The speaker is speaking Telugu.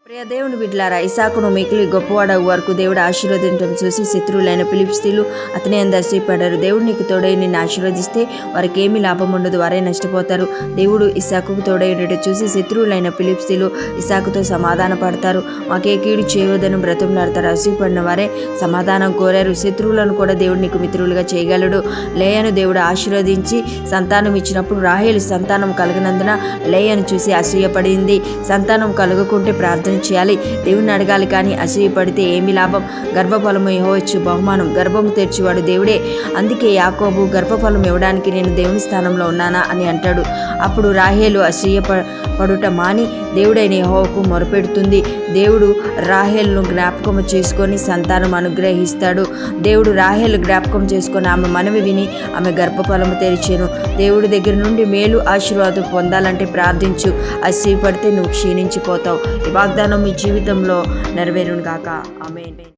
ప్రియ దేవుని బిడ్డలారా, ఇస్సాకును మికిలి గొప్పవాడగు వరకు దేవుడు ఆశీర్వదించడం చూసి శత్రువులైన ఫిలిష్తీయులు అతని యందు అసూయపడ్డారు. దేవుడు నీకు తోడై నిన్ను ఆశీర్వదిస్తే వారికి ఏమీ లాభం ఉండదు, వారే నష్టపోతారు. దేవుడు ఇస్సాకుకు తోడై ఉండటం చూసి శత్రువులైన ఫిలిష్తీయులు ఇస్సాకుతో సమాధాన పడతారు. మాకే కీడు చేయవద్దని బ్రతుకులాడతారు. అసూయపడిన వారే సమాధానం కోరారు. శత్రువులను కూడా దేవుడు నీకు మిత్రులుగా చేయగలడు. లేయను దేవుడు ఆశీర్వదించి సంతానం ఇచ్చినప్పుడు రాహేలు సంతానం కలగనందున లేయను చూసి అసూయపడింది. సంతానం కలుగకుంటే ప్రార్థన చేయాలి, దేవుని అడగాలి. కానీ అసూయపడితే ఏమి లాభం? గర్భఫలము యెహోవా బహుమానం, గర్భము తెరిచేవాడు దేవుడే. అందుకే యాకోబు గర్భఫలం ఇవ్వడానికి నేను దేవుని స్థానంలో ఉన్నానా అని అంటాడు. అప్పుడు రాహేలు అసూయపడుట మాని దేవుడైన యెహోవాకు మొరపెడుతుంది. దేవుడు రాహేలును జ్ఞాపకం చేసుకొని సంతానం అనుగ్రహిస్తాడు. దేవుడు రాహేలు జ్ఞాపకం చేసుకొని ఆమె మనవి విని ఆమె గర్భఫలము తెరిచాను. దేవుడి దగ్గర నుండి మేలు ఆశీర్వాదం పొందాలంటే ప్రార్థించు. అసూయపడితే నువ్వు క్షీణించిపోతావు. ఈ వాగ్దానం మీ జీవితంలో నెరవేరును గాక. ఆమేన్.